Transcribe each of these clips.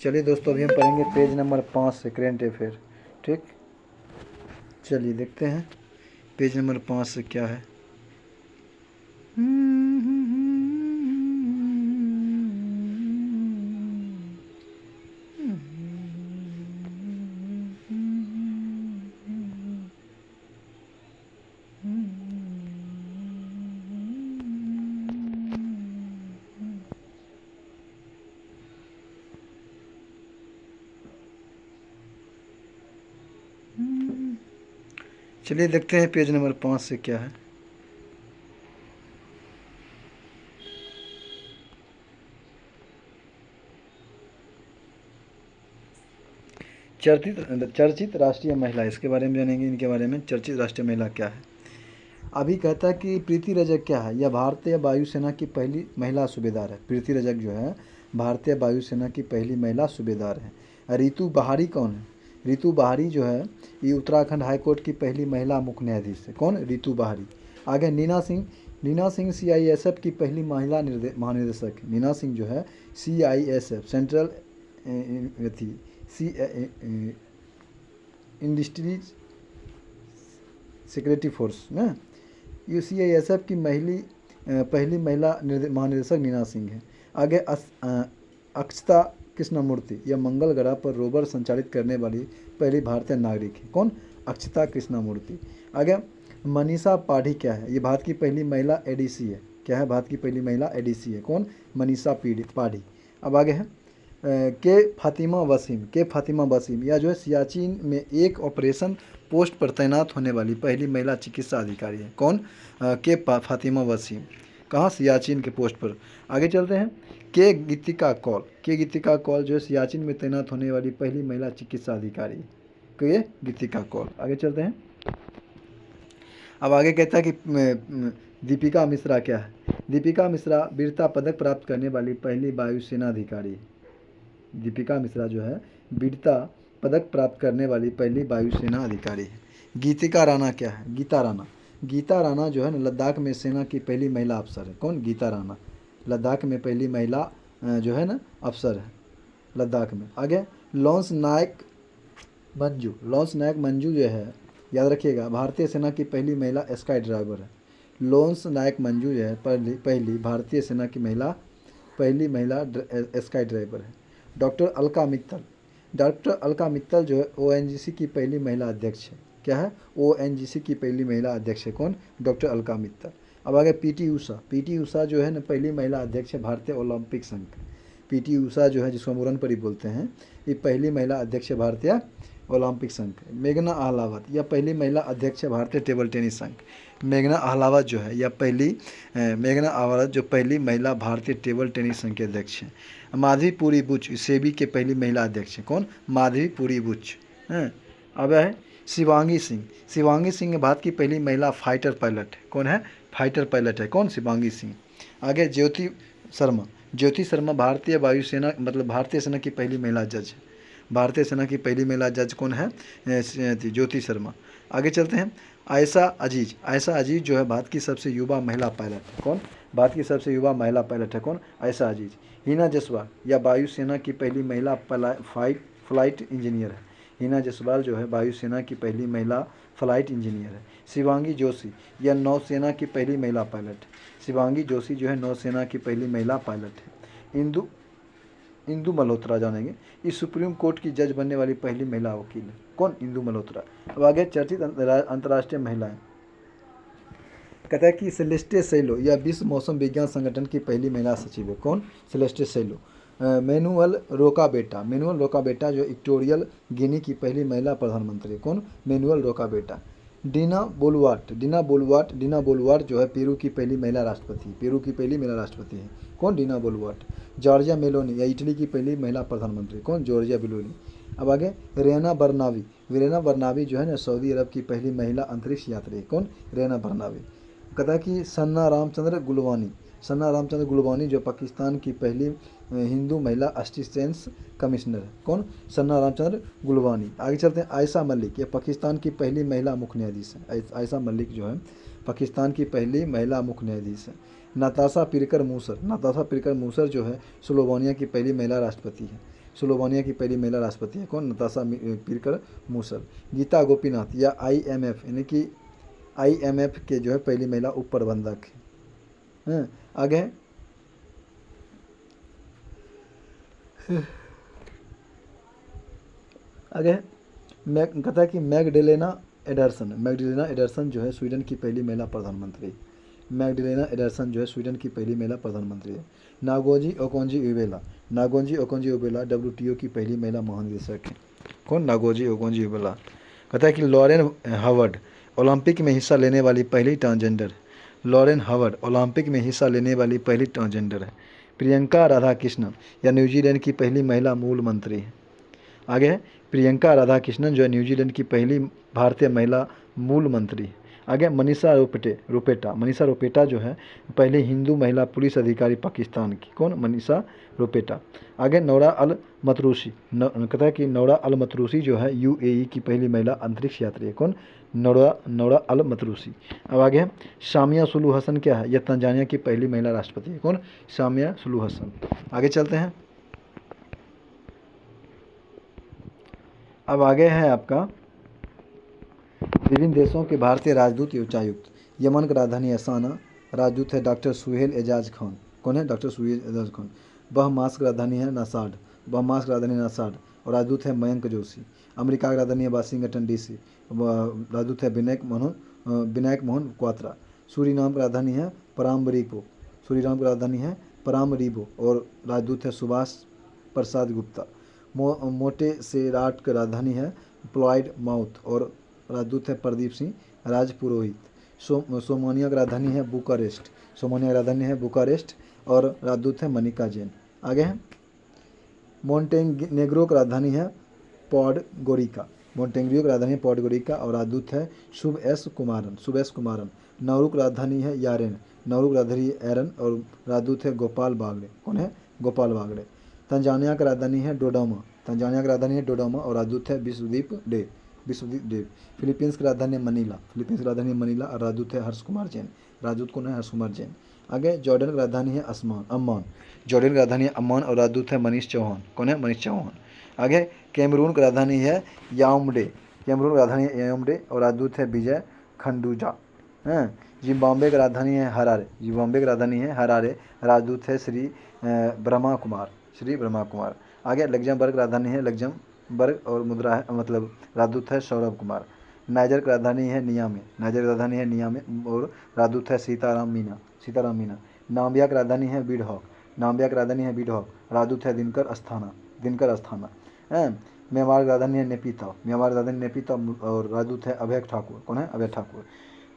चलिए दोस्तों, अभी हम पढ़ेंगे पेज नंबर 5 से करेंट अफेयर। ठीक, चलिए देखते हैं पेज नंबर 5 से क्या है। चलिए देखते हैं पेज नंबर 5 से क्या है। चर्चित राष्ट्रीय महिला, इसके बारे में जानेंगे। इनके बारे में चर्चित राष्ट्रीय महिला क्या है। अभी कहता है कि प्रीति रजक क्या है। यह भारतीय वायुसेना की पहली महिला सूबेदार है। प्रीति रजक जो है भारतीय वायुसेना की पहली महिला सूबेदार है। रितु बहारी कौन है। रितु बहारी जो है ये उत्तराखंड हाईकोर्ट की पहली महिला मुख्य न्यायाधीश है। कौन, रितु बहारी। आगे नीना सिंह। नीना सिंह CISF की पहली महिला महानिदेशक है। नीना सिंह जो है CISF central industries security force ना, ये CISF की पहली महिला महानिदेशक नीना सिंह है। आगे अक्षता कृष्णमूर्ति, यह मंगल ग्रह पर रोवर संचालित करने वाली पहली भारतीय नागरिक है। कौन, अक्षता कृष्णमूर्ति। आगे मनीषा पाढ़ी क्या है। ये भारत की पहली महिला ADC है। क्या है, भारत की पहली महिला ADC है। कौन, मनीषा पाढ़ी। अब आगे है के फातिमा वसीम, यह जो है सियाचिन में एक ऑपरेशन पोस्ट पर तैनात होने वाली पहली महिला चिकित्सा अधिकारी है। कौन, के फातिमा वसीम। कहाँ, सियाचिन के पोस्ट पर। आगे चलते हैं के गीतिका कौल जो है सियाचिन में तैनात होने वाली पहली महिला चिकित्सा अधिकारी है। के गीतिका कौल। आगे चलते हैं। अब आगे कहता है कि दीपिका मिश्रा क्या है। दीपिका मिश्रा वीरता पदक प्राप्त करने वाली पहली वायुसेना अधिकारी है। दीपिका मिश्रा जो है वीरता पदक प्राप्त करने वाली पहली वायुसेना अधिकारी है। गीतिका राणा क्या है। गीता राणा जो है ना लद्दाख में सेना की पहली महिला अफसर है। कौन, गीता राणा। लद्दाख में पहली महिला जो है ना अफसर है लद्दाख में। आगे लॉन्स नायक मंजू जो है, याद रखिएगा, भारतीय सेना की पहली महिला स्काई ड्राइवर है। लॉन्स नायक मंजू जो है पहली भारतीय सेना की पहली महिला स्काई ड्राइवर है। डॉक्टर अलका मित्तल जो है ONGC की पहली महिला अध्यक्ष है। क्या है, ONGC की पहली महिला अध्यक्ष है। कौन, डॉक्टर अलका मित्तल। अब आगे PT ऊषा जो है ना पहली महिला अध्यक्ष है भारतीय ओलंपिक संघ। PT ऊषा जो है जिसको मुरन परी बोलते हैं, ये पहली महिला अध्यक्ष है भारतीय ओलंपिक संघ। मेघना अहलावत, यह पहली महिला अध्यक्ष है भारतीय टेबल टेनिस संघ। मेघना अहलावत जो है जो पहली महिला भारतीय टेबल टेनिस संघ के अध्यक्ष हैं। माधवी पुरी बुच सेबी के पहली महिला अध्यक्ष हैं। कौन, माधवी पुरी बुच हैं। अब है शिवांगी सिंह भारत की पहली महिला फाइटर पायलट है। कौन है, फाइटर पायलट है। कौन, शिवांगी सिंह। आगे ज्योति शर्मा भारतीय वायुसेना भारतीय सेना की पहली महिला जज है। भारतीय सेना की पहली महिला जज कौन है, ज्योति शर्मा। आगे चलते हैं। आयशा अजीज जो है भारत की सबसे युवा महिला पायलट है। कौन, भारत की सबसे युवा महिला पायलट है। कौन, आयशा अजीज। हिना जसवाल, यह वायुसेना की पहली महिला फ्लाइट इंजीनियर है। हिना जसवाल जो है वायुसेना की पहली महिला फ्लाइट इंजीनियर है। शिवांगी जोशी, यह नौसेना की पहली महिला पायलट है। शिवांगी जोशी जो है नौसेना की पहली महिला पायलट है। इंदु मल्होत्रा जानेंगे, इस सुप्रीम कोर्ट की जज बनने वाली पहली महिला वकील है। कौन, इंदु मल्होत्रा। अब आगे चर्चित अंतर्राष्ट्रीय महिलाएं। कहता है कि सेलेस्टे सेलो, यह विश्व मौसम विज्ञान संगठन की पहली महिला सचिव है। कौन, सेलेस्टे सेलो। मैनुअल रोकाबेटा जो इक्वेटोरियल गिनी की पहली महिला प्रधानमंत्री है। कौन, मैनुअल रोकाबेटा। डीना बोलुआर्ट जो है पेरू की पहली महिला राष्ट्रपति है। कौन, डीना बोलुआर्ट। जॉर्जिया मेलोनी, या इटली की पहली महिला प्रधानमंत्री। कौन, जॉर्जिया मेलोनी। अब आगे रेना बर्नावी जो है ना सऊदी अरब की पहली महिला अंतरिक्ष यात्री। कौन, रेना बर्नावी। कहता है कि सन्ना रामचंद्र गुलवानी जो पाकिस्तान की पहली हिंदू महिला असिस्टेंस कमिश्नर है। कौन, सन्ना रामचंद्र गुलवानी। आगे चलते हैं। आयशा मलिक, ये पाकिस्तान की पहली महिला मुख्य न्यायाधीश है। आयशा मलिक जो है पाकिस्तान की पहली महिला मुख्य न्यायाधीश है। नाताशा पिरकर मूसर जो है स्लोवानिया की पहली महिला राष्ट्रपति है। स्लोवानिया की पहली महिला राष्ट्रपति है कौन? नताशा पीरकर मूसल। गीता गोपीनाथ या IMF यानी कि IMF के जो है पहली महिला उप प्रबंधक है। आगे आगे मैग कहता है कि मैगडेलेना एडरसन जो है स्वीडन की पहली महिला प्रधानमंत्री। मैगडेलेना एडरसन जो है स्वीडन की पहली महिला प्रधानमंत्री है। नागोजी ओकोंजी उबेला WTO की पहली महिला महानिदेशक है कौन? नागोजी ओकोंजी उबेला। कहता है कि लॉरेन हावर्ड ओलंपिक में हिस्सा लेने वाली पहली ट्रांसजेंडर। लॉरेन हावर्ड ओलंपिक में हिस्सा लेने वाली पहली ट्रांसजेंडर है। प्रियंका राधाकृष्णन या न्यूजीलैंड की पहली महिला मूल मंत्री है। आगे है प्रियंका राधाकृष्णन जो है न्यूजीलैंड की पहली भारतीय महिला मूल मंत्री है। आगे मनीषा रोपेटा जो है पहली हिंदू महिला पुलिस अधिकारी पाकिस्तान की कौन? मनीषा रोपेटा। आगे नौरा अल मतरूसी कहता है कि नौरा अल मतरूसी जो है UAE की पहली महिला अंतरिक्ष यात्री है कौन? नौरा अल मतरूसी। अब आगे है सामिया सुलू हसन क्या है? यह तंजानिया की पहली महिला राष्ट्रपति है कौन? सामिया सुलू हसन। आगे चलते हैं। अब आगे है आपका विभिन्न देशों के भारतीय राजदूत या उच्चायुक्त। यमन की राजधानी है साना, राजदूत है डॉक्टर सुहेल एजाज खान। कौन है? डॉक्टर सुहेल एजाज खान। बहमास की राजधानी है नासाड और राजदूत है मयंक जोशी। अमेरिका की राजधानी है वाशिंगटन DC, राजदूत है विनायक मोहन क्वात्रा। सूरीनाम की राजधानी है परामरीबो और राजदूत है सुभाष प्रसाद गुप्ता। मोटेसेराट की राजधानी है प्लॉयड माउथ और राजदूत है प्रदीप सिंह राजपुरोहित। सोमानिया की राजधानी है बुकारेस्ट और राजदूत है मनिका जैन। आगे है मोन्टेनेग्रो की राजधानी है पॉडगोरिका और राजदूत है शुभ एस कुमारन। नाउरू की राजधानी है एरन और राजदूत है गोपाल बागड़े। कौन है? गोपाल बागड़े। तंजानिया की राजधानी है डोडोमा और राजदूत है विश्वदीप देव। फिलीपींस की राजधानी है मनीला और राजदूत है हर्ष कुमार जैन। राजदूत कौन है? हर्ष कुमार जैन। आगे जॉर्डन की राजधानी है अम्मान और राजदूत है मनीष चौहान। कौन है? मनीष चौहान। आगे कैमरून की राजधानी है याओम्डे और राजदूत है विजय खंडूजा। जिम्बाब्वे की राजधानी है हरारे, राजदूत है श्री ब्रह्मा कुमार। आगे लग्जमबर्ग की राजधानी है लग्जमबर्ग और मुद्रा है मतलब राजदूत है सौरभ कुमार। नाइजर की राजधानी है नियामे और राजदूत है सीताराम मीना। नाम्बिया की राजधानी है बीडहॉक, राजदूत है दिनकर अस्थाना। म्यांमार की राजधानी है नेपिता और राजदूत है अभय ठाकुर। कौन है? अभय ठाकुर।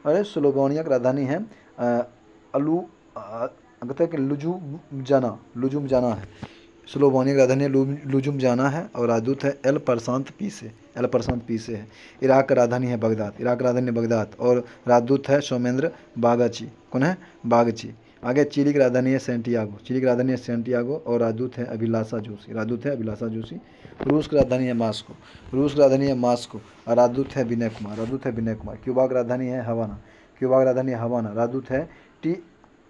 अरे स्लोवानिया की राजधानी है लुजुमजाना है। स्लोवानिया की राजधानी लुजुमजाना है और राजदूत है एल प्रशांत पीसे है। इराक की राजधानी है बगदाद और राजदूत है सोमेंद्र बागाची। कौन है? बागची। आगे चिली की राजधानी है सेंटियागो और राजदूत है अभिलाषा जोशी। रूस की राजधानी है मास्को और राजदूत है विनय कुमार। क्यूबा की राजधानी है हवाना, राजदूत है टी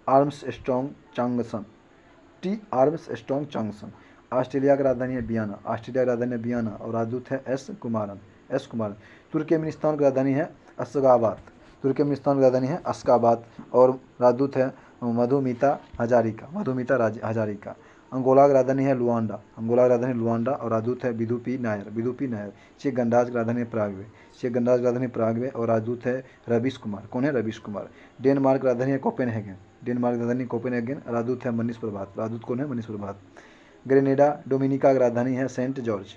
आर्मस्ट्रॉन्ग चांगसन। ऑस्ट्रेलिया की राजधानी है बियाना और राजदूत है एस कुमारन। तुर्कमेनिस्तान की राजधानी है अश्गाबाद और राजदूत है मधुमिता हजारिका। अंगोला की राजधानी है लुआंडा और राजदूत है विदुपी नायर। चेक गणराज्य की राजधानी प्रागवे और राजदूत है रवीश कुमार। कौन है? रवीश कुमार। डेनमार्क की राजधानी है कोपेनहेगन, राजदूत है मनीष प्रभात। कौन है? मनीष प्रभात। ग्रेनेडा डोमिनिका की राजधानी है सेंट जॉर्ज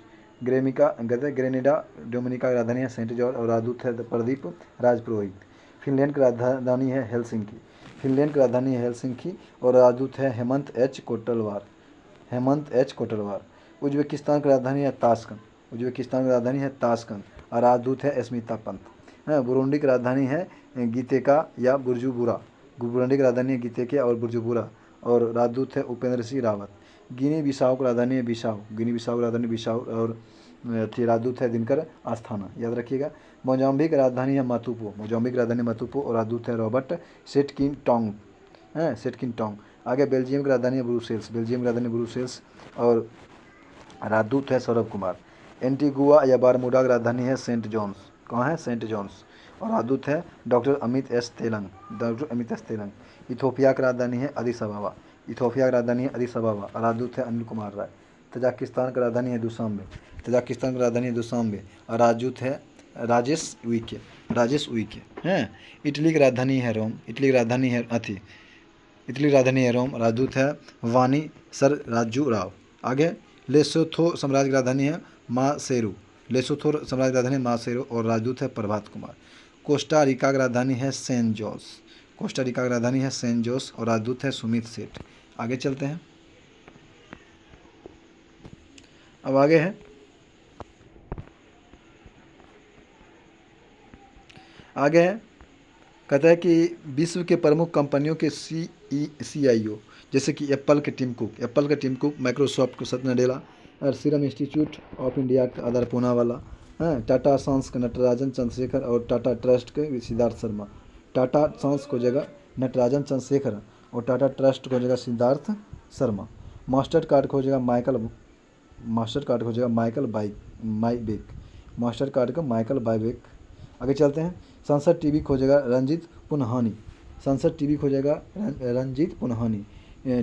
और राजदूत है प्रदीप राजपुरोहित। फिनलैंड की राजधानी है हेलसिंकी और राजदूत है हेमंत एच कोटलवार। उज्बेकिस्तान की राजधानी है ताशकंद और राजदूत है स्मिता पंत। बुरुंडी की राजधानी है गीतेका या बुरजुबुरा और राजदूत है उपेंद्र सिंह रावत। गिनी बिसाऊ की राजधानी है बिसाऊ और राजदूत है दिनकर आस्थाना। याद रखिएगा। मोजाम्बिक की राजधानी है मातुपो और राजदूत है रॉबर्ट सेटकिन टोंग। आगे बेल्जियम की राजधानी है ब्रुसेल्स और राजदूत है सौरभ कुमार। एंटीगुआ या बारमूडा की राजधानी है सेंट जॉन्स। कहाँ है? Saint John's. और राजदूत है doctor Amit S Telang. Doctor Amit S Telang. Ethiopia की राजधानी है अदिस अबाबा। इथोपिया की राजधानी है अदिस अबाबा। और राजदूत है अनिल कुमार राय। तजाकिस्तान की राजधानी है दुशांबे। तजाकिस्तान की राजधानी है दुशांबे। और राजदूत है राजेश उइके। राजेश उइके हैं। इटली की राजधानी है रोम। इटली की राजधानी है इटली की राजधानी है रोम। राजदूत है वानी सर राजू राव। आगे लेसोथो साम्राज्य की राजधानी है मासेरू। लेसोथो साम्राज्य की राजधानी है मासेरू। और राजदूत है प्रभात कुमार। कोस्टा रिका की राजधानी है सेंट जोस। कोस्टा रिका की राजधानी है सेंट जोस। और राजदूत है सुमित सेठ। आगे चलते हैं। अब आगे है कहता है कि विश्व के प्रमुख कंपनियों के CIO जैसे कि एप्पल के टिम कुक, माइक्रोसॉफ्ट को सत्य नडेला, और सीरम इंस्टीट्यूट ऑफ इंडिया का आदर पूनावाला, हैं टाटा सन्स के नटराजन चंद्रशेखर और टाटा ट्रस्ट के सिद्धार्थ शर्मा। टाटा सन्स को जगह नटराजन चंद्रशेखर और टाटा ट्रस्ट को जगह सिद्धार्थ शर्मा। मास्टर कार्ड को जगह माइकल बाइबेक। मास्टर कार्ड का माइकल बाइबेक। आगे चलते हैं। संसद टीवी खोजेगा रंजीत पुनहानी। संसद टीवी खोजेगा रंजीत पुनहानी।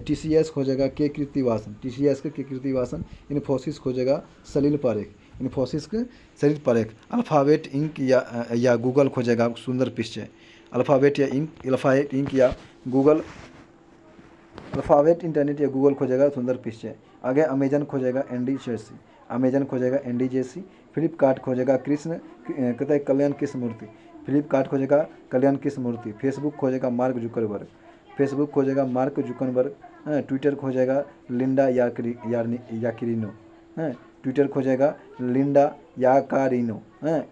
TCS खोजेगा के कीर्तिवासन। TCS के कीर्तिवासन। इन्फोसिस खोजेगा सलील पारेख। इन्फोसिस के सलील पारेख। अल्फ़ाबेट इंक या गूगल खोजेगा सुंदर पिचाई। अल्फ़ाबेट इंक या गूगल अल्फ़ाबेट इंटरनेट या गूगल खोजेगा सुंदर पिचाई। आगे अमेजन खोजेगा एनडी जेसी। फ्लिपकार्ट खोजेगा कल्याण कृष्ण मूर्ति। फ्लिपकार्ट खोजेगा कल्याण कृष्ण मूर्ति। फेसबुक खोजेगा मार्क जुकरबर्ग। ट्विटर खोजेगा लिंडा याकिरिनो। ट्विटर खोजेगा लिंडा याकारिनो।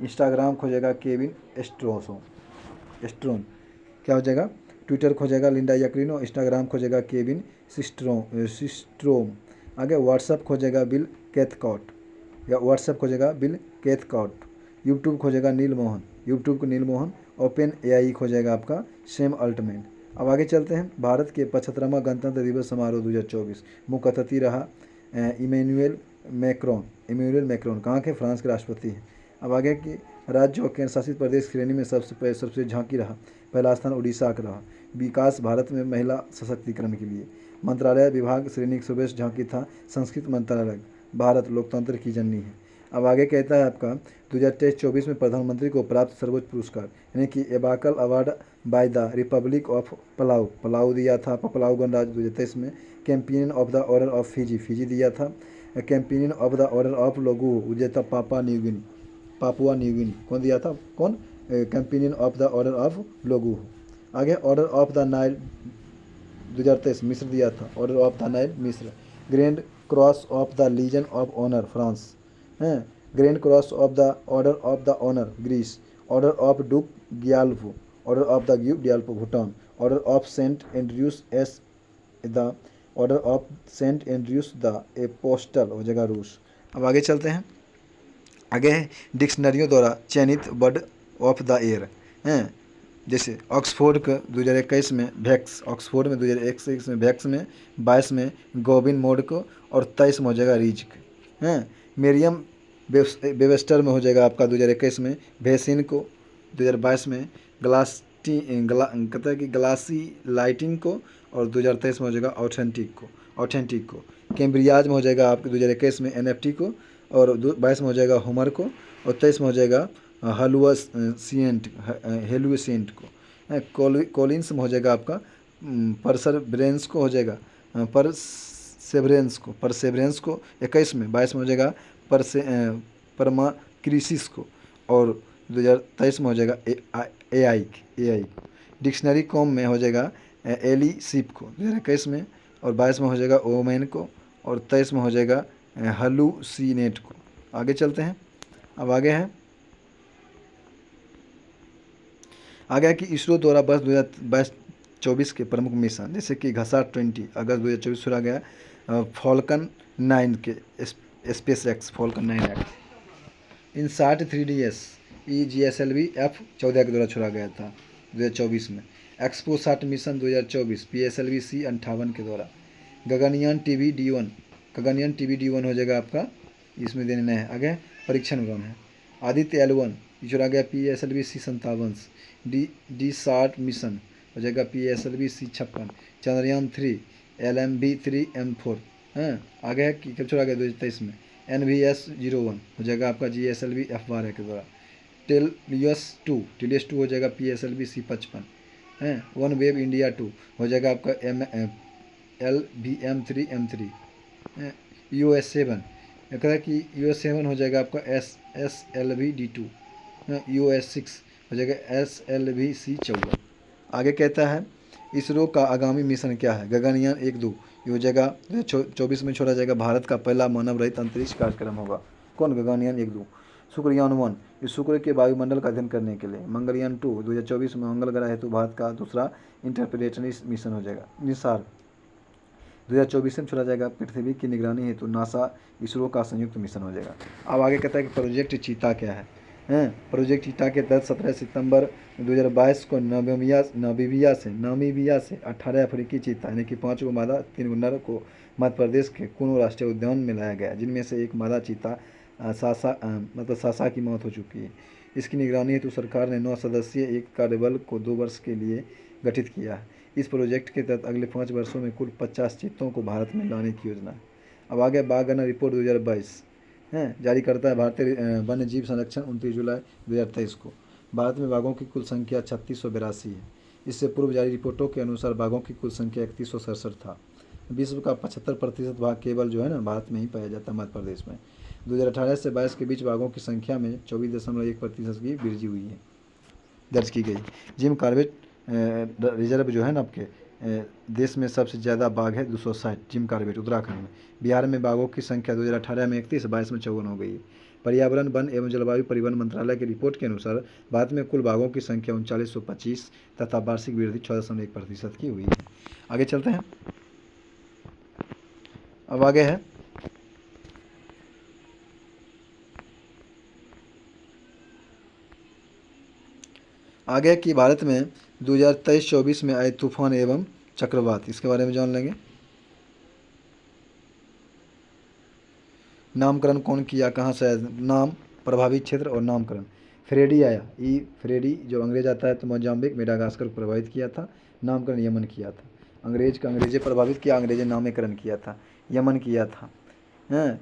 इंस्टाग्राम खोजेगा केविन स्ट्रोन। क्या हो जाएगा? ट्विटर खोजेगा लिंडा याकिरिनो। इंस्टाग्राम खोजेगा केविन सिस्ट्रोम। आगे व्हाट्सएप खोजेगा बिल कैथकार्ट। यूट्यूब खोजेगा नील मोहन। ओपन AI खोजेगा आपका सैम अल्टमैन। अब आगे चलते हैं। भारत के 75वां गणतंत्र दिवस समारोह 2024 मुख्य अतिथि रहा इमैनुअल मैक्रोन। कहाँ के? फ्रांस के राष्ट्रपति हैं। अब आगे की राज्य और केंद्र शासित प्रदेश श्रेणी में सबसे झांकी रहा। पहला स्थान उड़ीसा का रहा। विकास भारत में महिला सशक्तिकरण के लिए। मंत्रालय विभाग श्रेणी सर्वश्रेष्ठ झांकी था संस्कृत मंत्रालय। भारत लोकतंत्र की जननी है। अब आगे कहता है आपका 2023-24 में प्रधानमंत्री को प्राप्त सर्वोच्च पुरस्कार यानी कि Ebakl award by the Republic of Palau दिया था पलाऊ गणराज्य 2023 में। Companion of the Order of Fiji दिया था। Companion of the Order of Logohu दिया था पापुआ न्यू गिनी। कौन दिया था? Companion of the Order of Logohu. आगे ऑर्डर ऑफ द नाइल 2023 मिस्र दिया था। ऑर्डर ऑफ द नाइल मिस्र। Grand Cross of the Legion of Honour France हैं। Grand Cross of the Order of the Honour Greece. Order of Druk Gyalpo. Order of the Gyalpo Bhutan. Order of Saint Andrew the Order of Saint Andrew the Apostle हो जाएगा रूस। अब आगे चलते हैं। आगे है डिक्शनरियों द्वारा चयनित वर्ड ऑफ द ईयर हैं। जैसे ऑक्सफोर्ड का 2021 में वैक्स। ऑक्सफोर्ड में 2021 में वैक्स में 22 में गोबिन मोड को और 23 में हो जाएगा रीज हैं। मेरियम वेबस्टर में हो जाएगा आपका 2021 में वेसिन को। 2022 में कहता है कि ग्लासी लाइटिंग को। और 2023 में हो जाएगा ऑथेंटिक को। कैम्ब्रियाज में हो जाएगा आपके 2021 में NFT को। और 22 में हो जाएगा होमर को। और 23 में हो जाएगा हेलुसेंट को। कॉलिन्स में हो जाएगा आपका परसेवरेंस को। हो जाएगा परसेवरेंस को 21 में। 22 में हो जाएगा परमाक्रिसिस को। और 2023 में हो जाएगा AI। डिक्शनरी कॉम में हो जाएगा एली सिप को 2021 में। और 22 में हो जाएगा ओमैन को। और 23 में हो जाएगा हलूसीनेट को। आगे चलते हैं। अब आगे है कि इसरो द्वारा वर्ष 2022-24 के प्रमुख मिशन जैसे कि घसाट 20 अगस्त 2024 छोड़ा गया। फॉल्कन 9 के SpaceX Falcon 9X। इनसाट 3DS GSLV F14 के द्वारा छोड़ा गया था 2024 में। एक्सपोसाट मिशन 2024 PSLV C-58 के द्वारा। Gaganyaan TV D1 Gaganyaan TBD-1 हो जाएगा आपका, इसमें देने है। आगे परीक्षण 1 है। आदित्य L1 ये जो आ गया PSLV C57, डी साट मिशन हो जाएगा PSLV C56, चंद्रयान 3 LMB-3M4 हैं। आगे है कि कब छोड़ा गया 2023 में NVS-01 हो जाएगा आपका GSLV F12 के द्वारा। टेलियस 2 हो जाएगा PSLV C55 हैं। वन वेव इंडिया 2 हो जाएगा आपका LVM-3M3 US-7 कहता है कि US-7 हो जाएगा आपका SLV-D2, US-6 हो जाएगा SLV-C54। आगे कहता है इसरो का आगामी मिशन क्या है। गगनयान 1-2 ये हो जाएगा 2024 में छोड़ा जाएगा भारत का पहला मानव रहित अंतरिक्ष कार्यक्रम होगा। कौन? गगनयान 1-2। शुक्रयान 1 ये शुक्र के वायुमंडल का अध्ययन करने के लिए। मंगलयान 2 2024 में मंगल ग्रह हेतु भारत का दूसरा इंटरप्रेटरी मिशन हो जाएगा। निसार 2024 में छोड़ा जाएगा पृथ्वी की निगरानी हेतु नासा इसरो का संयुक्त मिशन हो जाएगा। अब आगे कहता है कि प्रोजेक्ट चीता क्या है। प्रोजेक्ट चीता के तहत 17 सितंबर 2022 को नामीबिया से 18 अफ्रीकी चीता यानी कि 5 गो मादा 3 गो नर को मध्य प्रदेश के कुनो राष्ट्रीय उद्यान में लाया गया, जिनमें से एक मादा चीता सासा की मौत हो चुकी है। इसकी निगरानी हेतु सरकार ने 9 सदस्यीय एक कार्यबल को 2 वर्ष के लिए गठित किया है। इस प्रोजेक्ट के तहत अगले 5 वर्षों में कुल 50 चीतों को भारत में लाने की योजना है। अब आगे बाघ गणना रिपोर्ट 2022 जारी करता है भारतीय वन्य जीव संरक्षण 29 जुलाई 2023 को। भारत में बाघों की कुल संख्या 3682 है। इससे पूर्व जारी रिपोर्टों के अनुसार बाघों की कुल संख्या 3167 था। विश्व का 75% भाग केवल जो है ना भारत में ही पाया जाता है, मध्य प्रदेश में। 2018 से 22 के बीच बाघों की संख्या में 24.1% की वृद्धि हुई है, दर्ज की गई। जिम कॉर्बेट रिजर्व जो है ना आपके देश में सबसे ज़्यादा बाघ है 260 जिम कॉर्बेट उत्तराखंड में। बिहार में बाघों की संख्या 2018 में 31, 22 में 54 हो गई है। पर्यावरण वन एवं जलवायु परिवहन मंत्रालय की रिपोर्ट के अनुसार भारत में कुल बाघों की संख्या 3925 तथा वार्षिक वृद्धि 14.1% की हुई है। आगे चलते हैं। अब आगे है आगे कि भारत में 2023-24 में आए तूफान एवं चक्रवात, इसके बारे में जान लेंगे। नामकरण कौन किया, कहाँ से आया नाम, प्रभावित क्षेत्र और नामकरण। फ्रेडी आया, ये फ्रेडी जो अंग्रेज आता है तो मोजाम्बिक मेडागास्कर को प्रभावित किया था। नामकरण यमन किया था। अंग्रेजे प्रभावित किया, अंग्रेजे नामकरण किया था, यमन किया था।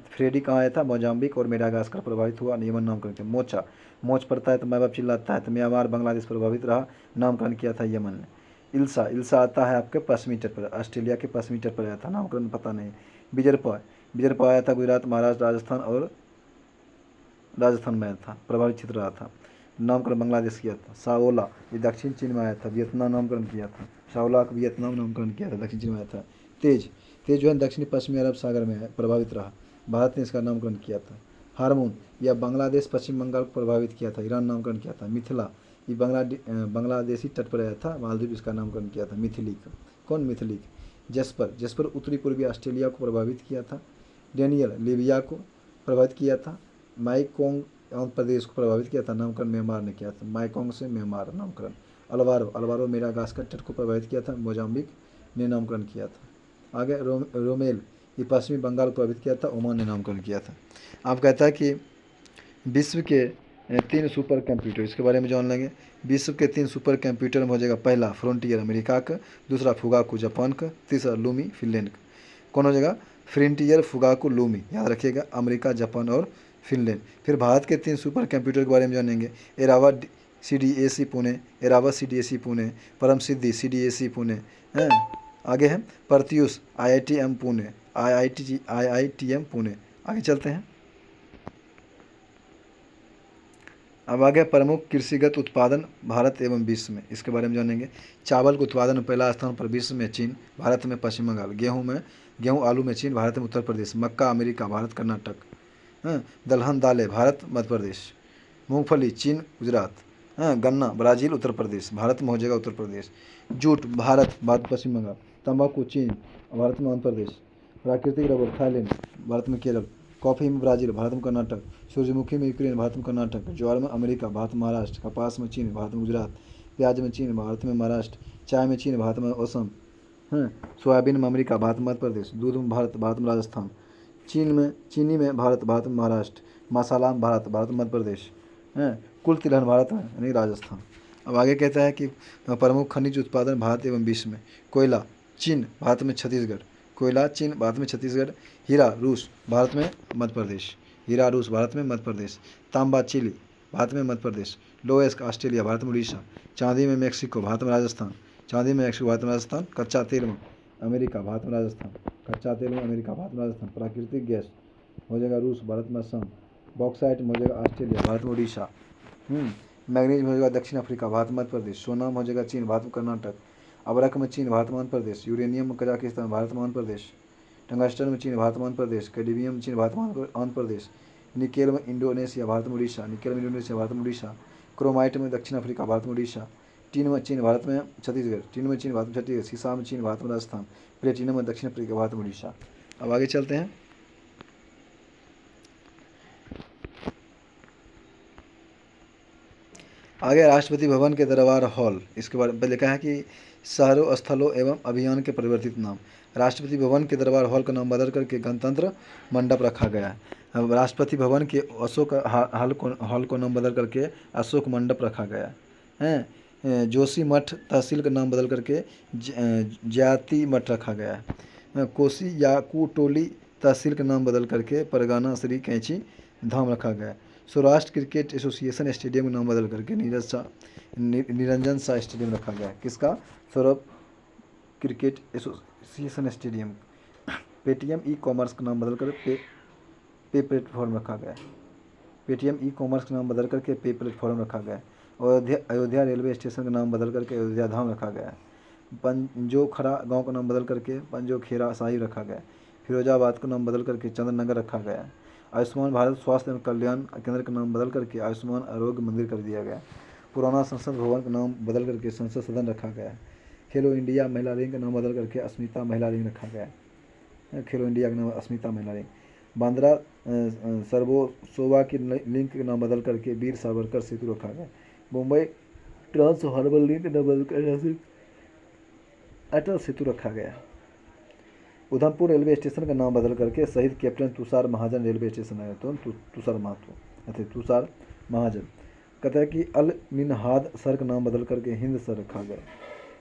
फ्रेडी कहाँ आया था, मोजाम्बिक और मेडागास्कर प्रभावित हुआ, यमन नामकरण किया। मोचा मोच पड़ता है तो माँ बाप चिल्लाता है तो म्यांमार बांग्लादेश प्रभावित रहा, नामकरण किया था यमन ने। इल्सा आता है आपके पश्चिमी तट पर, ऑस्ट्रेलिया के पश्चिमी तट पर आया था, नामकरण पता नहीं। बिजरपॉय आया था गुजरात, महाराष्ट्र, राजस्थान में आया था, प्रभावित क्षेत्र रहा था, नामकरण बांग्लादेश किया था। साओला ये दक्षिण चीन में आया था, वियतनाम नामकरण किया था। साओला का वियतनाम नामकरण किया था, दक्षिण चीन में आया था। तेज जो है दक्षिणी पश्चिमी अरब सागर में प्रभावित रहा, भारत ने इसका नामकरण किया था। हारमोन यह बांग्लादेश पश्चिम बंगाल को प्रभावित किया था, ईरान नामकरण किया था। मिथिला ये बांग्लादेशी तट पर आया था, मालदीव इसका नामकरण किया था। मिथिलिक कौन, मिथिलिक। जस्पर उत्तरी पूर्वी ऑस्ट्रेलिया को प्रभावित किया था। डेनियल लीबिया को प्रभावित किया था। माईकोंग आंध्र प्रदेश को प्रभावित किया था, नामकरण म्यांमार ने किया था, माईकोंग से म्यांमार नामकरण। अलवारो मेडागास्कर तट को प्रभावित किया था, मोजाम्बिक ने नामकरण किया था। आगे रोमेल ये पश्चिमी बंगाल को प्रभावित किया था, ओमान ने नामकरण किया था। आप कहता है कि विश्व के 3 सुपर कंप्यूटर, इसके बारे में जान लेंगे। विश्व के 3 सुपर कंप्यूटर में हो जाएगा पहला फ्रंटियर अमेरिका का, दूसरा फुगाकू जापान का, तीसरा लूमी फिनलैंड का। कौन हो जाएगा, फ्रंटियर, फुगाकू, लूमी, याद रखिएगा, अमेरिका, जापान और फिनलैंड। फिर भारत के 3 सुपर कंप्यूटर के बारे में जानेंगे। एरावा CDAC पुणे, परम सिद्धि CDAC पुणे हैं। आगे है प्रत्यूष IITM पुणे, IITM पुणे। आगे चलते हैं। अब आगे प्रमुख कृषिगत उत्पादन भारत एवं विश्व में, इसके बारे में जानेंगे। चावल के उत्पादन में पहला स्थान पर विश्व में चीन, भारत में पश्चिम बंगाल। गेहूँ आलू में चीन, भारत में उत्तर प्रदेश। मक्का अमेरिका, भारत कर्नाटक। दलहन दालें भारत मध्य प्रदेश। मूंगफली चीन गुजरात। गन्ना ब्राज़ील उत्तर प्रदेश, भारत में हो जाएगा उत्तर प्रदेश। जूट भारत पश्चिम बंगाल। तंबाकू चीन, भारत में आंध्र प्रदेश। प्राकृतिक रबर थाईलैंड, भारत में केरल। कॉफ़ी में ब्राज़ील, भारत में कर्नाटक। सूरजमुखी में यूक्रेन, भारत में कर्नाटक। ज्वार में अमेरिका, भारत में महाराष्ट्र। कपास में चीन, भारत में गुजरात। प्याज में चीन, भारत में महाराष्ट्र। चाय में चीन, भारत में असम। सोयाबीन में अमेरिका, भारत में मध्य प्रदेश। दूध में भारत में राजस्थान। चीनी में भारत, भारत में महाराष्ट्र। मसाला में भारत, भारत में मध्य प्रदेश हैं। कुल तिलहन भारत में यानी राजस्थान। अब आगे कहता है कि प्रमुख खनिज उत्पादन भारत एवं विश्व में। कोयला चीन, भारत में छत्तीसगढ़। कोयला चीन, भारत में छत्तीसगढ़। हीरा रूस, भारत में मध्य प्रदेश। हीरा रूस, भारत में मध्य प्रदेश। तांबा चिली, भारत में मध्य प्रदेश। लोएस्क ऑस्ट्रेलिया, भारत में उड़ीसा। चांदी में मेक्सिको, भारत में राजस्थान। चांदी में मेक्सिको, भारत में राजस्थान। कच्चा तेल में अमेरिका, भारत में राजस्थान। कच्चा तेल में अमेरिका, भारत में राजस्थान। प्राकृतिक गैस हो जाएगा रूस, भारत में असम। बॉक्साइट में हो जाएगा ऑस्ट्रेलिया, भारत में उड़ीसा। मैग्नीज में हो जाएगा दक्षिण अफ्रीका, भारत में मध्य प्रदेश। सोना में हो जाएगा चीन, भारत में कर्नाटक। अबरक में चीन, भारत में मध्य प्रदेश। यूरेनियम में कजाकिस्तान, भारत में आंध्र प्रदेश। टंगस्टन में चीन, भारत में आंध्र प्रदेश। कैडमियम में चीन, भारत में आंध्र प्रदेश। निकेल में इंडोनेशिया, भारत में उड़ीसा। निकेल में इंडोनेशिया, भारत में उड़ीसा। क्रोमाइट में दक्षिण अफ्रीका, भारत में उड़ीसा। टीन में चीन, भारत में छत्तीसगढ़। टीन में चीन, भारत में छत्तीसगढ़। सीसा में चीन, भारत में राजस्थान। प्लेटिनम में दक्षिण अफ्रीका, भारत में उड़ीसा। अब आगे चलते हैं। आगे राष्ट्रपति भवन के दरबार हॉल, इसके बारे में लिखा है कि शहरों, स्थलों एवं अभियान के परिवर्तित नाम। राष्ट्रपति भवन के दरबार हॉल का नाम बदल करके गणतंत्र मंडप रखा गया है। अब राष्ट्रपति भवन के अशोक हॉल को नाम बदल करके अशोक मंडप रखा गया है। जोशी मठ तहसील का नाम बदल करके ज्याति मठ रखा गया है। कोसी याकुटोली तहसील का नाम बदल करके परगाना श्री कैंची धाम रखा गया है। सौराष्ट्र क्रिकेट एसोसिएशन स्टेडियम का नाम बदल करके निरंजन शाह स्टेडियम रखा गया है। किसका? Saurabh cricket association stadium. Paytm e commerce का नाम बदल कर पे प्लेटफॉर्म रखा गया है। पेटीएम ई कॉमर्स का नाम बदल करके पे प्लेटफॉर्म रखा गया है। अयोध्या रेलवे स्टेशन का नाम बदल करके अयोध्या धाम रखा गया है। पंजोखरा गांव का नाम बदल करके पंजोखेरा साहिब रखा गया है। फिरोजाबाद का नाम बदल करके चंद्रनगर रखा गया है। आयुष्मान भारत स्वास्थ्य एवं कल्याण केंद्र का नाम बदल करके आयुष्मान आरोग्य मंदिर कर दिया गया है। पुराना संसद भवन का नाम बदल करके संसद सदन रखा गया है। खेलो इंडिया महिला रिंग का नाम बदल करके अस्मिता महिला रिंग रखा गया है। खेलो इंडिया का नाम अस्मिता महिला रिंग। बांद्रा सरबोसोवा की लिंक का नाम बदल करके वीर सावरकर सेतु रखा गया। मुंबई ट्रांस हार्बर लिंक का नाम बदल कर अटल सेतु रखा गया। उधमपुर रेलवे स्टेशन का नाम बदल करके शहीद कैप्टन तुषार महाजन रेलवे स्टेशन है। तो तुषार महाजन। कहता है कि अल मिनहाद सर का नाम बदल करके हिंद सर रखा गया।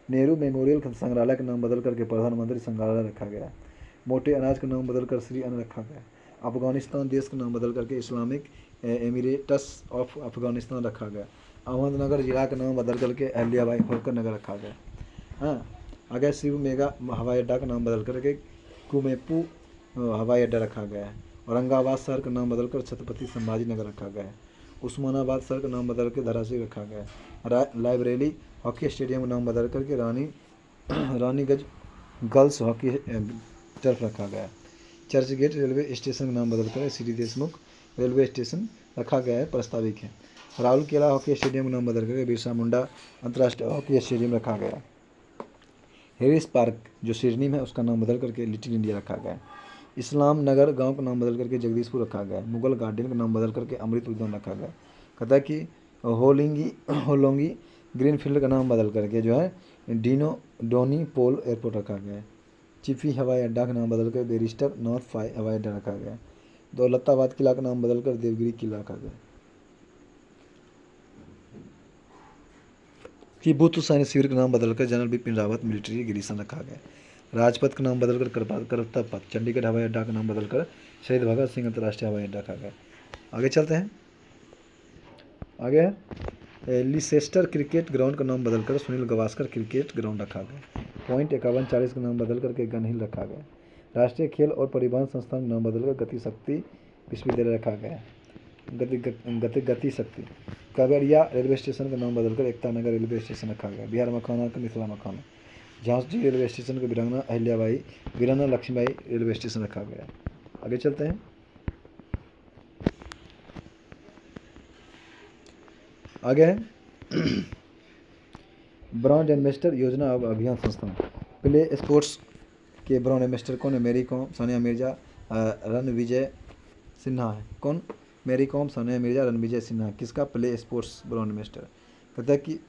नेहरू मेमोरियल संग्रहालय का नाम बदल करके प्रधानमंत्री संग्रहालय रखा गया। मोटे अनाज का नाम बदल कर श्री अन्न रखा गया। अफगानिस्तान देश का नाम बदल करके इस्लामिक एमिरेट्स ऑफ अफगानिस्तान रखा गया। अहमदनगर जिला का नाम बदल करके अहल्याबाई होलकर नगर रखा गया। हाँ, आगे शिव मेगा हवाई अड्डा का नाम बदल करके कुमेपू हवाई अड्डा रखा गया है। औरंगाबाद शहर का नाम बदलकर छत्रपति संभाजी नगर रखा गया है। उस्मानाबाद शहर का नाम बदल के धराशिव रखा गया है। लाइब्रेरी हॉकी स्टेडियम का नाम बदल करके रानीगंज गर्ल्स हॉकी टर्फ रखा गया है। चर्चगेट रेलवे स्टेशन का नाम बदलकर श्री देशमुख रेलवे स्टेशन रखा गया है, प्रस्तावित है। राउरकेला हॉकी स्टेडियम का नाम बदल करके बिरसा मुंडा अंतर्राष्ट्रीय हॉकी स्टेडियम रखा गया। हेरिस पार्क जो सिडनी में है उसका नाम बदल करके लिटिल इंडिया रखा गया है। इस्लाम नगर गांव का नाम बदल करके जगदीशपुर रखा गया है। मुगल गार्डन का नाम बदल करके अमृत उद्यान रखा गया है। कहता है कि होलोंगी ग्रीनफील्ड का नाम बदल करके जो है डोनी पोल एयरपोर्ट रखा गया है। चिफी हवाई अड्डा का नाम बदल कर बैरिस्टर नॉर्थ फाई हवाई अड्डा रखा गया है। दौलताबाद किला का नाम बदल कर देवगिरी किला रखा गया। कि बुद्ध सैन्य शिविर का नाम बदलकर जनरल बिपिन रावत मिलिट्री गिरीसन रखा गया। राजपथ का नाम बदलकर करतब पथ। चंडीगढ़ हवाई अड्डा का नाम बदलकर शहीद भगत सिंह अंतर्राष्ट्रीय हवाई अड्डा रखा गया। आगे चलते हैं। आगे है लिसेस्टर क्रिकेट ग्राउंड का नाम बदलकर सुनील गावस्कर क्रिकेट ग्राउंड रखा गया। पॉइंट 5140 का नाम बदल करके गन हिल रखा गया। राष्ट्रीय खेल और परिवहन संस्थान का नाम बदलकर गति शक्ति विश्वविद्यालय रखा गया। गति शक्ति। कवरिया रेलवे स्टेशन का नाम बदलकर एकता नगर रेलवे स्टेशन रखा गया। बिहार मखाना का मिथिला मखाना। झांसी रेलवे स्टेशन को वीराना लक्ष्मीबाई रेलवे स्टेशन रखा गया। आगे चलते हैं। आगे है ब्रांड एम्बेसडर योजना अब अभियान संस्थान। प्ले स्पोर्ट्स के ब्रांड एम्बेसडर कौन है? मेरी कॉम, सानिया मिर्जा, रणविजय सिन्हा है। कौन? मेरी कॉम, सानिया मिर्जा, रणविजय सिन्हा। किसका? Play sports brand ambassador. कहता है कि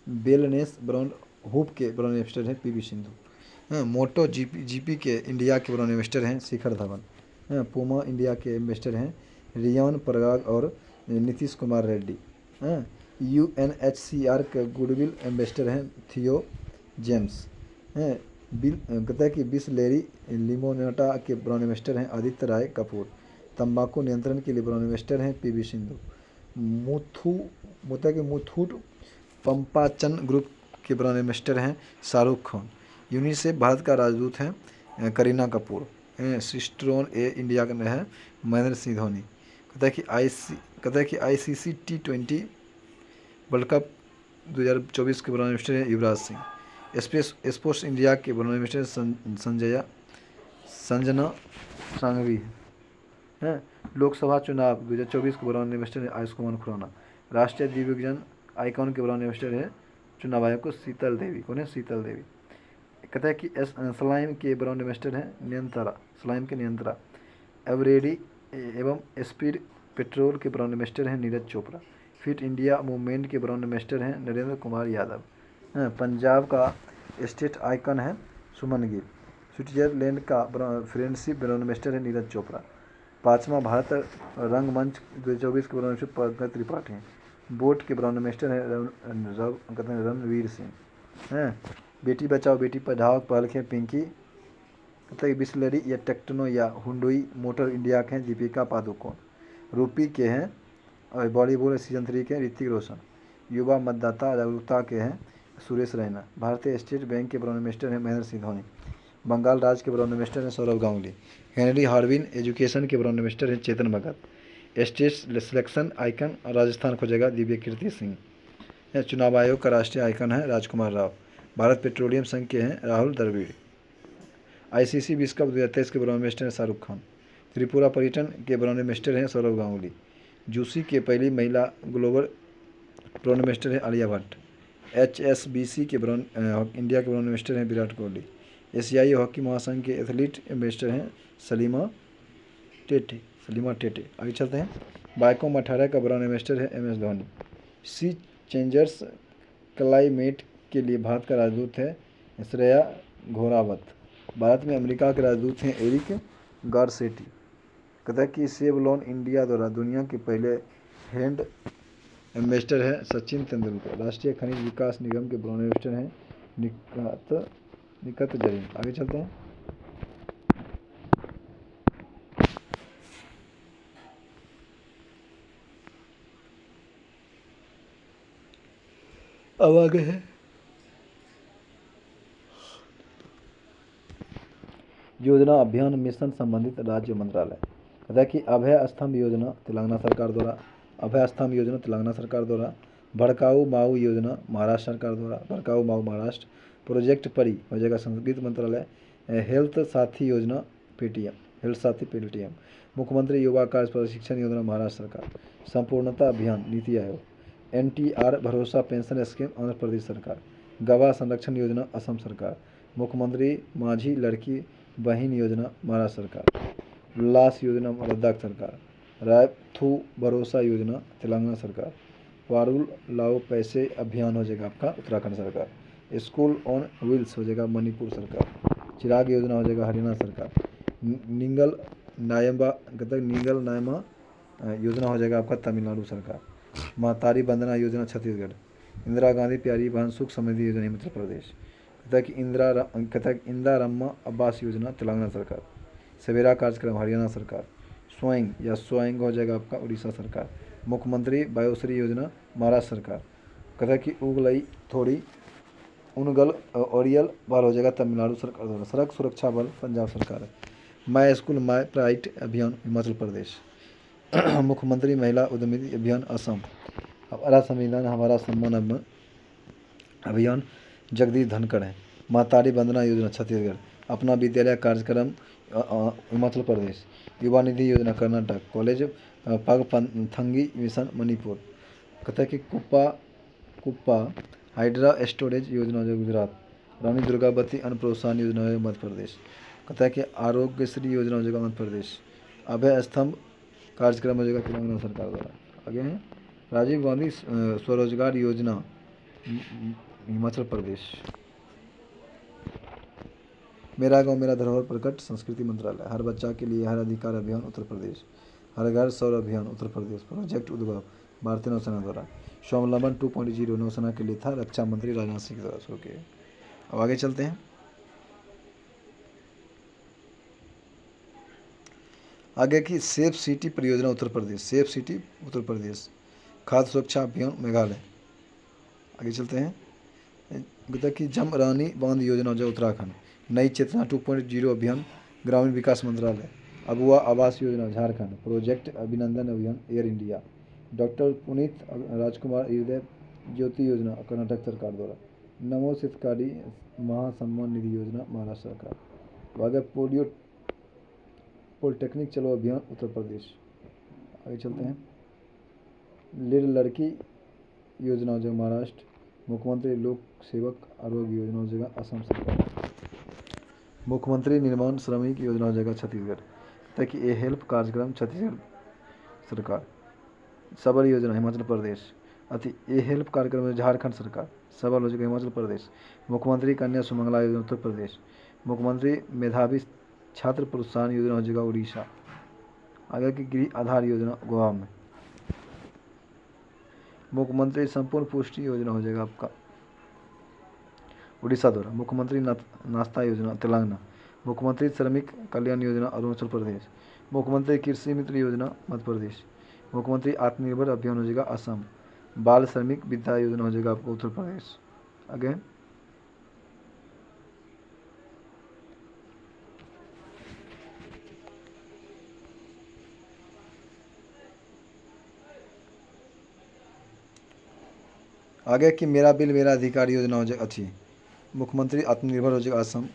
बेलनेस ब्रांड हुप के ब्रांड एम्बेसडर हैं पीवी सिंधु। हाँ, मोटो जीपी के इंडिया के ब्रांड एम्बेसडर हैं शिखर धवन। पूमा इंडिया के इन्वेस्टर हैं रियान पराग और नीतीश कुमार रेड्डी। हैं UNHCR के गुडविल इन्वेस्टर हैं थियो जेम्स। हैं कहता है कि बिसलेरी लिमोनेटा के ब्रांड इन्वेस्टर हैं आदित्य राय कपूर। तंबाकू नियंत्रण के लिए ब्रांड इन्वेस्टर हैं PV सिंधु। मुथूट पंपाचन ग्रुप के ब्रांड इन्वेस्टर हैं शाहरुख खान। यूनिसेफ भारत का राजदूत हैं करीना कपूर। सिस्टरोन इंडिया में है महेंद्र सिंह धोनी। कहता है कि ICC T20 वर्ल्ड कप 2024 के ब्रांड इन्वेस्टर हैं युवराज सिंह। स्पोर्ट्स इंडिया के ब्रांड इन्वेस्टर संजना सांघवी हैं। लोकसभा चुनाव 2024 के ब्रांड इन्वेस्टर है आयुष कुमार खुराना। राष्ट्रीय दिव्यांगजन आइकॉन के ब्रांड इन्वेस्टर है चुनाव आयोग को शीतल देवी। कौन है? शीतल देवी। कहता है कि स्लाइम के ब्रांड इन्वेस्टर हैं नियंत्रा। एवरेडी एवं स्पीड पेट्रोल के ब्रांड इन्वेस्टर हैं Neeraj Chopra. Fit India movement के ब्रांड इन्वेस्टर हैं नरेंद्र कुमार यादव। पंजाब का स्टेट आइकन है सुमन गिल। स्विट्जरलैंड का फ्रेंडशिप ब्रांड इन्वेस्टर है नीरज चोपड़ा। 5वां भारत रंगमंच 2024 के ब्रांड इन्वेस्टर पंकज त्रिपाठी हैं। बोट के ब्रांड इन्वेस्टर हैं रणवीर सिंह। हैं बेटी बचाओ बेटी पढ़ाओ पहल के पिंकी। कहते हैं बिस्लरी या टेक्टनो या हुंडई मोटर इंडिया के हैं दीपिका पादुकोण। रूपी के हैं और बॉलीवुड सीजन 3 के ऋतिक रोशन। युवा मतदाता जागरूकता के हैं सुरेश रैना। भारतीय स्टेट बैंक के ब्रांड इन्वेस्टर हैं महेंद्र सिंह धोनी। बंगाल राज्य के ब्रांड इन्वेस्टर हैं Saurabh Ganguly. Henry Harvin education के ब्रांड इन्वेस्टर हैं Chetan Bhagat. State selection icon Rajasthan खोजेगा Divya कीर्ति सिंह। चुनाव आयोग का राष्ट्रीय आइकन है राजकुमार राव। भारत पेट्रोलियम संघ के हैं राहुल द्रविड़। ICC विश्व कप 2023 के ब्रांड इन्वेस्टर हैं शाहरुख खान। त्रिपुरा पर्यटन के ब्रांड इन्वेस्टर हैं सौरभ गांगुली। जूसी के पहली महिला ग्लोबल ब्रांड इन्वेस्टर है आलिया भट्ट। HSBC के ब्रांड इंडिया के ब्रांड इन्वेस्टर हैं विराट कोहली। एशियाई हॉकी महासंघ के एथलीट इन्वेस्टर हैं सलीमा टेटे। आगे चलते हैं। बाइकॉम 18 का ब्रांड इन्वेस्टर है MS धोनी। सी चेंजर्स क्लाइमेट के लिए भारत का राजदूत है श्रेया घोरावत। भारत में अमेरिका के राजदूत हैं एरिक गारसेटी। कहता है कि सेव लोन इंडिया द्वारा दुनिया के पहले हैंड इन्वेस्टर है सचिन तेंदुलकर। राष्ट्रीय खनिज विकास निगम के ब्रांड इन्वेस्टर हैं निकत जरीन। आगे चलते हैं। अब आगे है योजना अभियान मिशन संबंधित राज्य मंत्रालय। कहता है कि अभय स्तंभ योजना तेलंगाना सरकार द्वारा। भड़काऊ माऊ योजना महाराष्ट्र सरकार द्वारा। भड़काऊ माऊ महाराष्ट्र। प्रोजेक्ट परी हो जाएगा संस्कृत मंत्रालय। हेल्थ साथी योजना पेटीएम। मुख्यमंत्री युवा कार्य प्रशिक्षण योजना महाराष्ट्र सरकार। संपूर्णता अभियान नीति आयोग। NTR भरोसा पेंशन स्कीम आंध्र प्रदेश सरकार। गवाह संरक्षण योजना असम सरकार। मुख्यमंत्री माझी लड़की बहन योजना महाराष्ट्र सरकार। लास योजना लद्दाख सरकार। रायथू भरोसा योजना तेलंगाना सरकार। वारुल लाओ पैसे अभियान हो जाएगा आपका उत्तराखंड सरकार। स्कूल ऑन व्हील्स हो जाएगा मणिपुर सरकार। चिराग योजना हो जाएगा हरियाणा सरकार। निंगल नायमा योजना हो जाएगा आपका तमिलनाडु सरकार। महतारी वंदना योजना छत्तीसगढ़। इंदिरा गांधी प्यारी बहन सुख समृद्धि योजना हिमाचल प्रदेश। कहता है कि इंदिरा आवास योजना तेलंगाना सरकार। सवेरा कार्यक्रम हरियाणा सरकार। स्वयं हो जाएगा आपका उड़ीसा सरकार। मुख्यमंत्री वायुश्री योजना महाराष्ट्र सरकार। कहता है कि उगलई थोड़ी उनगल ओरियल बाल हो जाएगा तमिलनाडु सरकार द्वारा। सड़क सुरक्षा बल पंजाब सरकार है। माई स्कूल माई प्राइड अभियान हिमाचल प्रदेश। मुख्यमंत्री महिला उद्यमिता अभियान असम। हमारा संविधान हमारा सम्मान अभियान जगदीश धनखड़ है। महतारी वंदना योजना छत्तीसगढ़। अपना विद्यालय कार्यक्रम हिमाचल प्रदेश। युवा निधि योजना कर्नाटक। College Pagathangi mission Manipur. कहता है कि कुप्पा हाइड्रा स्टोरेज योजना जो गुजरात। रानी दुर्गावती अन्न प्रोत्साहन योजना है मध्य प्रदेश। कहता है कि आरोग्यश्री योजना हो जाएगा मध्य प्रदेश। अभय स्तंभ कार्यक्रम हो जाएगा तेलंगाना सरकार द्वारा। आगे हैं राजीव गांधी स्वरोजगार योजना हिमाचल प्रदेश। मेरा गांव मेरा धरोहर प्रकट संस्कृति मंत्रालय। हर बच्चा के लिए हर अधिकार अभियान उत्तर प्रदेश। हर घर सौर अभियान उत्तर प्रदेश। प्रोजेक्ट उद्भव भारतीय नौसेना द्वारा। स्वावलंबन 2.0 नौसेना के लिए था, रक्षा मंत्री राजनाथ सिंह द्वारा शुरू किए। अब आगे चलते हैं। आगे की सेफ सिटी परियोजना उत्तर प्रदेश। Safe city Uttar Pradesh. खाद्य सुरक्षा अभियान मेघालय। आगे चलते हैं। गता की जम रानी बांध योजना जो उत्तराखंड। नई चेतना 2.0 अभियान ग्रामीण विकास मंत्रालय। अगुआ आवास योजना झारखंड। प्रोजेक्ट अभिनंदन अभियान एयर इंडिया। डॉक्टर पुनीत राजकुमार हृदय ज्योति योजना कर्नाटक सरकार द्वारा। नमो हितकारी महासम्मान निधि योजना महाराष्ट्र सरकार। आगे पोलियो पॉलिटेक्निक चलो अभियान उत्तर प्रदेश। आगे चलते हैं। लीड लड़की योजना जो महाराष्ट्र। मुख्यमंत्री लोक सेवक आरोग्य योजना जगह असम सरकार। मुख्यमंत्री निर्माण श्रमिक योजना जगह छत्तीसगढ़। ताकि ए हेल्प कार्यक्रम छत्तीसगढ़ सरकार। सबल योजना हिमाचल प्रदेश। अति ए हेल्प कार्यक्रम झारखंड सरकार। सबल हो जगह हिमाचल प्रदेश। मुख्यमंत्री कन्या सुमंगला योजना उत्तर प्रदेश। मुख्यमंत्री मेधावी छात्र प्रोत्साहन योजना हो जगह उड़ीसा। आगे की गृह आधार योजना गोवा में। मुख्यमंत्री संपूर्ण पुष्टि योजना हो जाएगा आपका उड़ीसा द्वारा। मुख्यमंत्री नाश्ता योजना तेलंगाना। मुख्यमंत्री श्रमिक कल्याण योजना अरुणाचल प्रदेश। मुख्यमंत्री कृषि मित्र योजना मध्य प्रदेश। मुख्यमंत्री आत्मनिर्भर अभियान हो जाएगा असम। बाल श्रमिक विद्या योजना हो जाएगा आपको उत्तर प्रदेश। आगे आगे की मेरा बिल मेरा अधिकार योजना हो जाए अच्छी। मुख्यमंत्री आत्मनिर्भर हो जाएगा असम।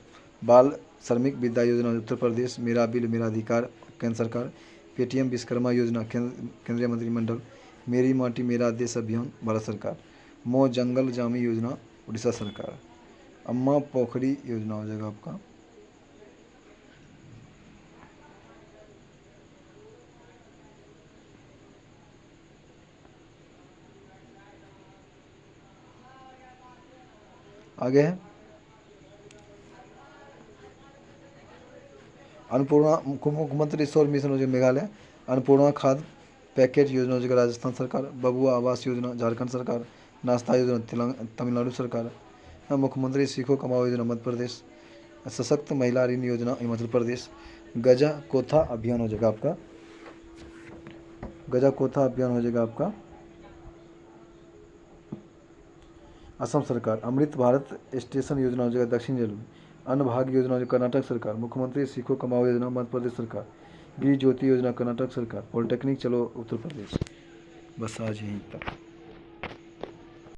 बाल श्रमिक विद्या योजना उत्तर प्रदेश। मेरा बिल मेरा अधिकार केंद्र सरकार। पेटीएम विश्वकर्मा योजना केंद्रीय मंत्रिमंडल। मेरी माटी मेरा देश अभियान भारत सरकार। मो जंगल जामी योजना उड़ीसा सरकार। अम्मा पोखरी योजना हो जाएगा आपका आगे है अन्नपूर्णा मुख्यमंत्री सौर मिशन हो जाएगा मेघालय। अन्नपूर्णा खाद पैकेज योजना हो जाएगा राजस्थान सरकार। बबुआ आवास योजना झारखंड सरकार। नाश्ता योजना तमिलनाडु सरकार। मुख्यमंत्री सीखो कमाओ योजना मध्य प्रदेश। सशक्त महिला ऋण योजना हिमाचल प्रदेश। गजा कोथा अभियान हो जाएगा आपका असम सरकार। अमृत भारत स्टेशन योजना हो जाएगा दक्षिण रेलवे। अन्न भाग्य योजना हो जाएगा कर्नाटक सरकार। मुख्यमंत्री सीखो कमाओ योजना मध्य प्रदेश सरकार। गृह ज्योति योजना कर्नाटक सरकार। पॉलिटेक्निक चलो उत्तर प्रदेश। बस आज यहीं तक।